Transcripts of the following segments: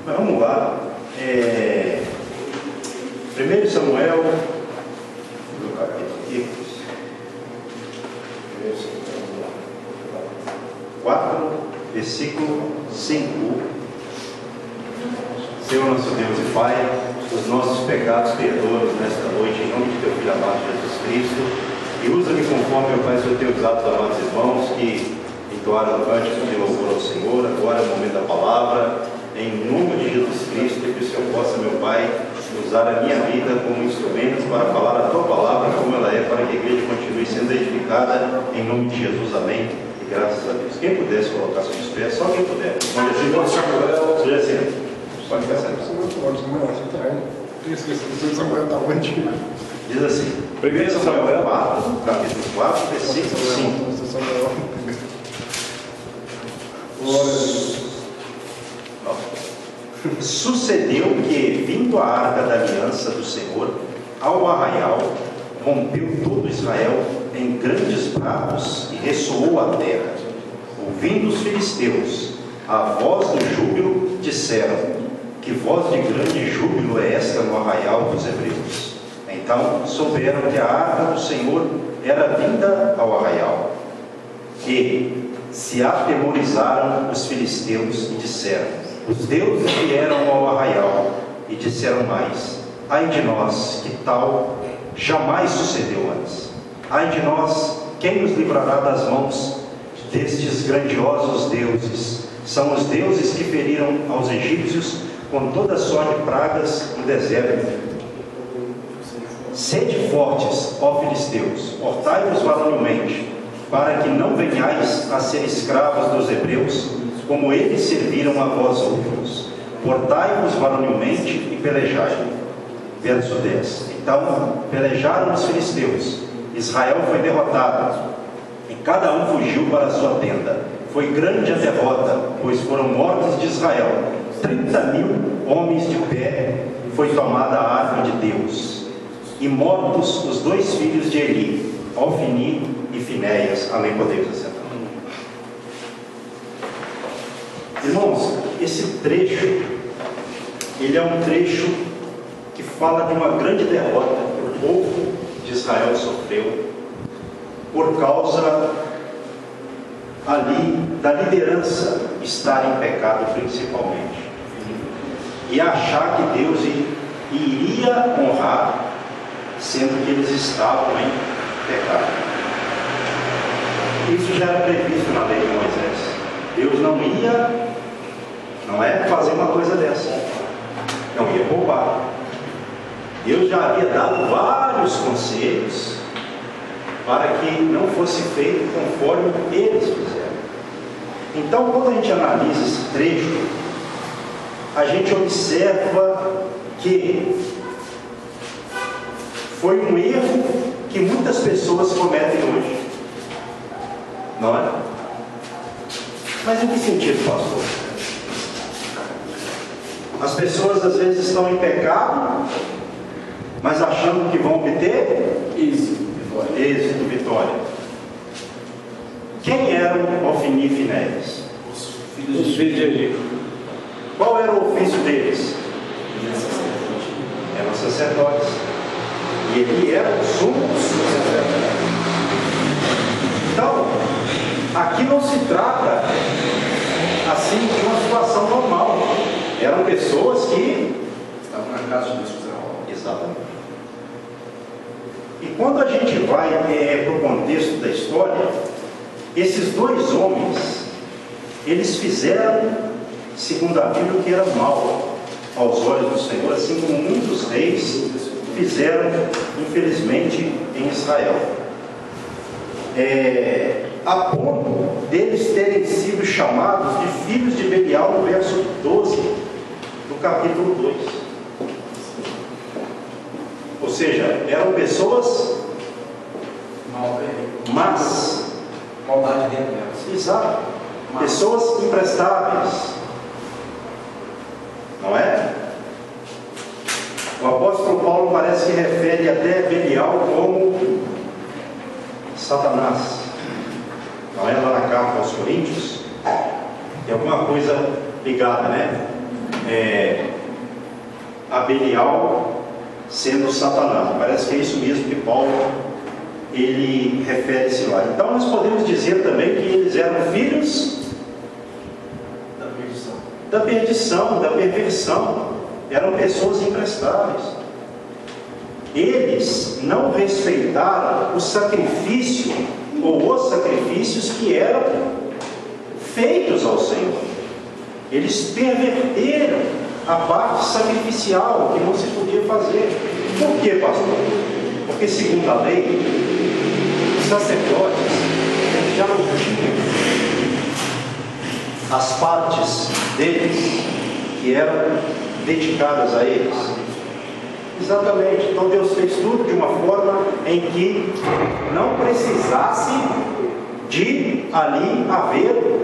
Mas vamos lá. 1 Samuel, do capítulo 4, versículo 5. Senhor nosso Deus e Pai, os nossos pecados perdoa-nos nesta noite, em nome de teu Filho amado Jesus Cristo, e usa-me conforme, meu Pai, os teus atos, amados irmãos, que entoaram o cântico de louvor ao Senhor. Agora é o momento da palavra, em nome de Jesus Cristo, que o Senhor possa, meu Pai, usar a minha vida como instrumento para falar a tua palavra como ela é, para que a igreja continue sendo edificada, em nome de Jesus, amém, e graças a Deus. Quem pudesse colocar seus pés, só quem puder. Olha assim, pode ser. Pode ficar sentado. Diz assim, 1 Samuel 4, capítulo 4, versículo 5. Sucedeu que, vindo a arca da aliança do Senhor ao arraial, rompeu todo Israel em grandes bravos e ressoou a terra. Ouvindo os filisteus a voz do júbilo, disseram: que voz de grande júbilo é esta no arraial dos hebreus? Então souberam que a arca do Senhor era vinda ao arraial. E se atemorizaram os filisteus e disseram: os deuses vieram ao arraial. E disseram mais: ai de nós, que tal jamais sucedeu antes. Ai de nós, quem nos livrará das mãos destes grandiosos deuses? São os deuses que feriram aos egípcios com toda sorte de pragas no deserto. Sede fortes, ó filisteus, portai-vos varonilmente, para que não venhais a ser escravos dos hebreus, como eles serviram a vós outros. Portai-vos varonilmente e pelejai. Verso 10. Então pelejaram os filisteus. Israel foi derrotado, e cada um fugiu para a sua tenda. Foi grande a derrota, pois foram mortos de Israel 30.000 homens de pé. Foi tomada a arca de Deus, e mortos os 2 filhos de Eli, Ofni e Finéias. Amém. Podemos assentar. Irmãos, esse trecho, ele é um trecho que fala de uma grande derrota que o povo de Israel sofreu por causa ali da liderança estar em pecado principalmente, e achar que Deus iria honrar, sendo que eles estavam em pecado. Isso já era previsto na lei de Moisés. Deus não ia fazer uma coisa dessa, não ia poupar. Deus já havia dado vários conselhos para que não fosse feito conforme eles fizeram. Então, quando a gente analisa esse trecho, a gente observa que foi um erro que muitas pessoas cometem hoje, não é? Mas em que sentido, pastor? As pessoas às vezes estão em pecado, mas achando que vão obter êxito, vitória. Quem eram Ofni e Finéias? Os filhos de Eli. Qual era o ofício deles? Eram sacerdotes. E ele era o sumo sacerdote. Então, aqui não se trata assim de uma situação normal. Eram pessoas que estavam na casa de Deus. Exatamente. E quando a gente vai para o contexto da história, esses 2 homens, eles fizeram, segundo a Bíblia, o que era mal aos olhos do Senhor, assim como muitos reis fizeram, infelizmente, em Israel. A ponto deles terem sido chamados de filhos de Belial, no verso 12 do capítulo 2. Ou seja, eram pessoas más. Maldade dentro delas. Exato. Pessoas imprestáveis. Não é? O apóstolo Paulo parece que refere até Belial como Satanás. Não é? Lá na carta aos Coríntios, tem alguma coisa ligada, né? Belial sendo Satanás. Parece que é isso mesmo que Paulo ele refere-se lá. Então nós podemos dizer também que eles eram filhos da perdição, da perversão. Eram pessoas imprestáveis. Eles não respeitaram o sacrifício ou os sacrifícios que eram feitos ao Senhor. Eles perverteram a parte sacrificial que não se podia fazer. Por quê, pastor? Porque segundo a lei, os sacerdotes já não tinham as partes deles que eram dedicadas a eles. Exatamente. Então Deus fez tudo de uma forma em que não precisasse de ali haver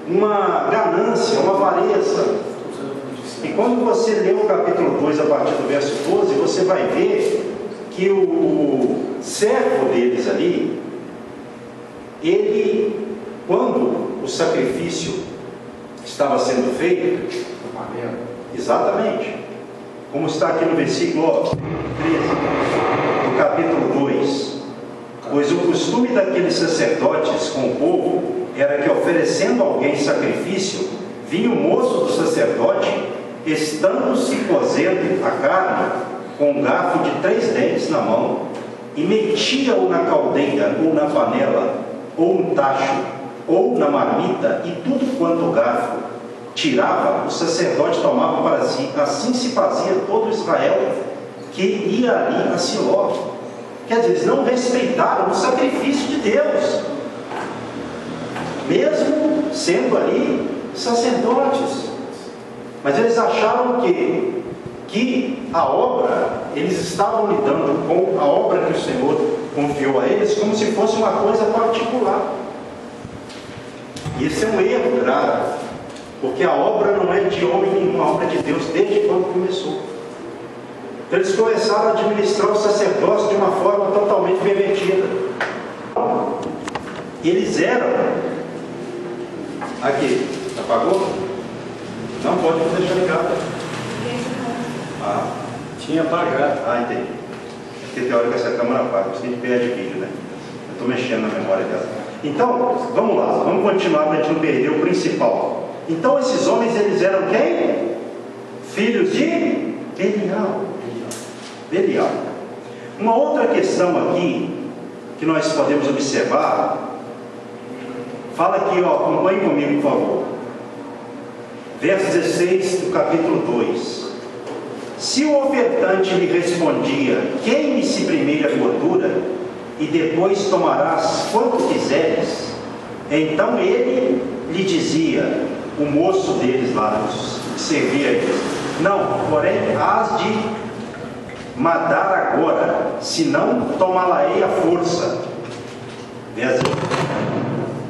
uma ganância, uma avareza. E quando você lê o capítulo 2 a partir do verso 12, você vai ver que o servo deles ali, ele, quando o sacrifício estava sendo feito, exatamente, como está aqui no versículo 13, do capítulo 2, pois o costume daqueles sacerdotes com o povo era que, oferecendo a alguém sacrifício, vinha o moço do sacerdote, estando-se cozendo a carne, com um garfo de 3 dentes na mão, e metia-o na caldeira, ou na panela, ou no tacho, ou na marmita, e tudo quanto o garfo tirava, o sacerdote tomava para si. Assim se fazia todo Israel que ia ali a Siló. Quer dizer, eles não respeitaram o sacrifício de Deus, mesmo sendo ali sacerdotes. Mas eles acharam que a obra, eles estavam lidando com a obra que o Senhor confiou a eles como se fosse uma coisa particular. E esse é um erro grave, porque a obra não é de homem nenhum, a obra de Deus desde quando começou. Então eles começaram a administrar o sacerdócio de uma forma totalmente pervertida. Eles eram... Aqui, apagou? Não pode deixar ligado. Tinha apagado. Entendi. Porque tem hora que essa câmera apaga, porque a gente perde vídeo, né? Eu estou mexendo na memória dela. Então, vamos lá, vamos continuar para a gente não perder o principal. Então esses homens, eles eram quem? Filhos de Belial. Uma outra questão aqui que nós podemos observar, fala aqui, acompanhe comigo, por favor. Verso 16 do capítulo 2. Se o ofertante lhe respondia: queime-se primeiro a gordura, e depois tomarás quanto quiseres, então ele lhe dizia, o moço deles lá, que servia eles: não, porém hás de matar agora, senão tomá-la-ei à força.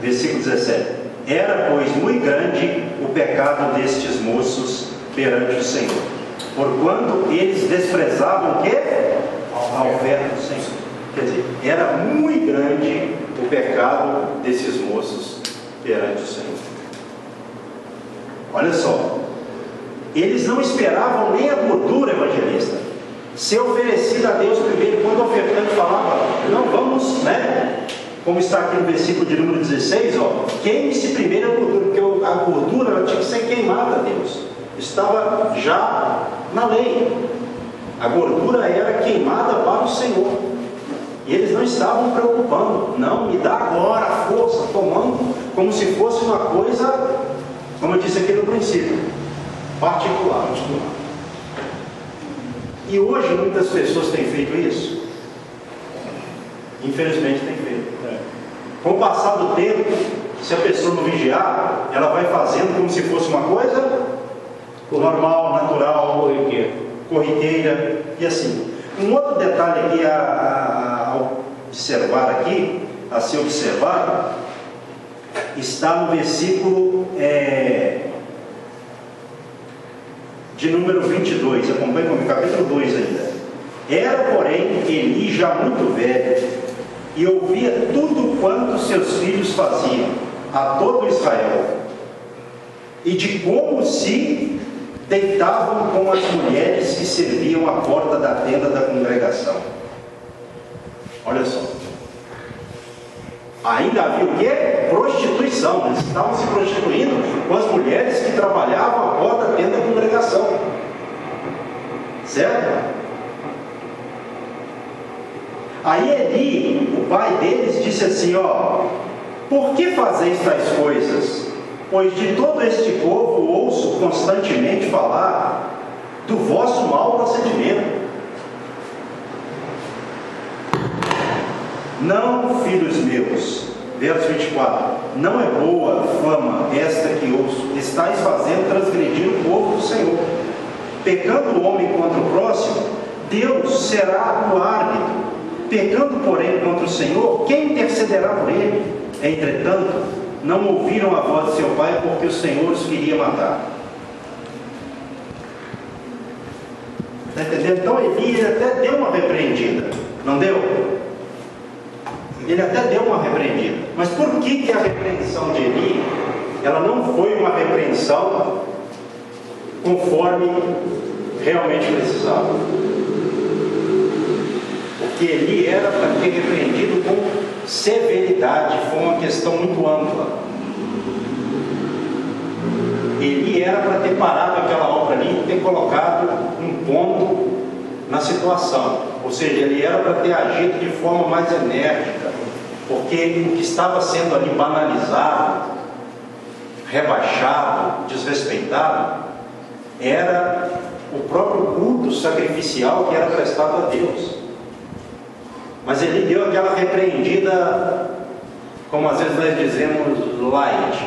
Versículo 17. Era, pois, muito grande o pecado destes moços perante o Senhor, porquanto eles desprezavam o quê? A oferta do Senhor. Quer dizer, era muito grande o pecado desses moços perante o Senhor. Olha só, eles não esperavam nem a gordura, evangelista, ser oferecida a Deus primeiro. Quando o ofertante falava: não, vamos, né? Como está aqui no versículo de número 16, queime-se primeiro a gordura, porque a gordura ela tinha que ser queimada a Deus. Estava já na lei. A gordura era queimada para o Senhor. E eles não estavam preocupando. Não, me dá agora a força, tomando como se fosse uma coisa, como eu disse aqui no princípio, particular. E hoje muitas pessoas têm feito isso. Infelizmente tem feito. Com o passar do tempo, se a pessoa não vigiar, ela vai fazendo como se fosse uma coisa normal, natural, corriqueira, e assim. Um outro detalhe aqui a observar aqui, a se observar, está no versículo de número 22, acompanhe comigo, capítulo 2 ainda. Era, porém, Eli já muito velho, e ouvia tudo quanto seus filhos faziam a todo Israel, e de como se deitavam com as mulheres que serviam à porta da tenda da congregação. Olha só. Ainda havia o quê? Prostituição. Eles estavam se prostituindo com as mulheres que trabalhavam à porta da tenda da congregação. Certo? Aí Eli, o pai deles, disse assim, ó: por que fazeis tais coisas? Pois de todo este povo ouço constantemente falar do vosso mau procedimento. Não, filhos meus, verso 24, não é boa fama esta que ouço, estáis fazendo transgredir o povo do Senhor. Pecando o homem contra o próximo, Deus será o árbitro. Pecando, porém, contra o Senhor, quem intercederá por ele? Entretanto, não ouviram a voz de seu pai, porque o Senhor os queria matar. Está entendendo? Então Eli até deu uma repreendida, não deu? Ele até deu uma repreendida. Mas por que a repreensão de Eli, ela não foi uma repreensão conforme realmente precisava? Porque Eli era para ter repreendido com severidade, foi uma questão muito ampla. Eli era para ter parado aquela obra ali e ter colocado um ponto na situação. Ou seja, ele era para ter agido de forma mais enérgica, porque o que estava sendo ali banalizado, rebaixado, desrespeitado, era o próprio culto sacrificial que era prestado a Deus. Mas ele deu aquela repreendida, como às vezes nós dizemos, light,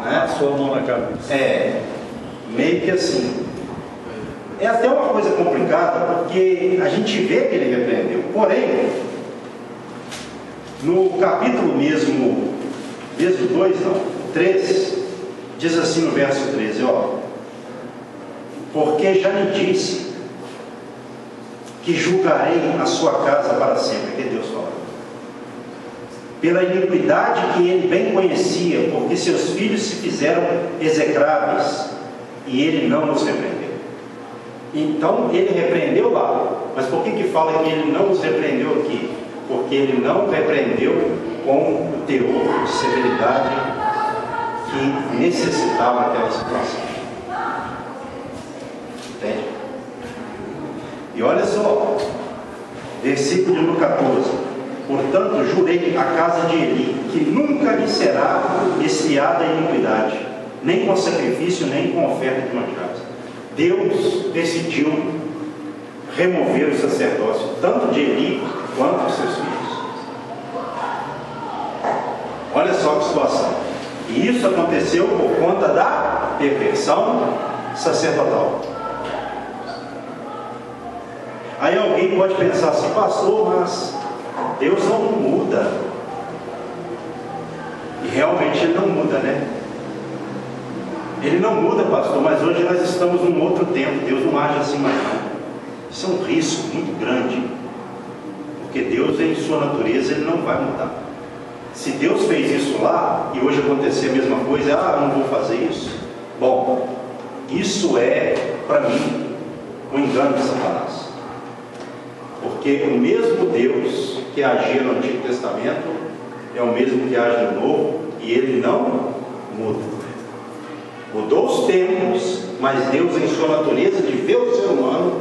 né? Sua mão na cabeça. Meio que assim. É até uma coisa complicada, porque a gente vê que ele repreendeu. Porém, no capítulo mesmo 3, diz assim no verso 13, ó: porque já lhe disse que julgarei a sua casa para sempre. Que Deus fala. Pela iniquidade que ele bem conhecia, porque seus filhos se fizeram execráveis, e ele não os repreendeu. Então ele repreendeu lá, mas por que fala que ele não os repreendeu aqui? Porque ele não repreendeu com o teor de severidade que necessitava aquela situação. Entende? E olha só, versículo número 14: portanto jurei à casa de Eli que nunca lhe será expiada a iniquidade, nem com sacrifício, nem com oferta de manjares. Deus decidiu remover o sacerdócio, tanto de Eli quanto de seus filhos. Olha só que situação. E isso aconteceu por conta da perversão sacerdotal. Aí alguém pode pensar assim: pastor, mas Deus não muda. E realmente ele não muda, né? Ele não muda, pastor, mas hoje nós estamos num outro tempo. Deus não age assim mais não. Isso é um risco muito grande, porque Deus, em sua natureza, ele não vai mudar. Se Deus fez isso lá e hoje acontecer a mesma coisa, eu não vou fazer isso. Bom, isso é para mim um engano de Satanás, porque o mesmo Deus que agia no Antigo Testamento é o mesmo que age no Novo, e ele não muda. Mudou os tempos, mas Deus, em sua natureza de ver o ser humano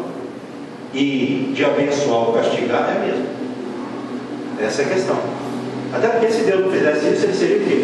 e de abençoar ou castigar, é mesmo. Essa é a questão. Até porque se Deus não fizesse isso, ele seria o quê?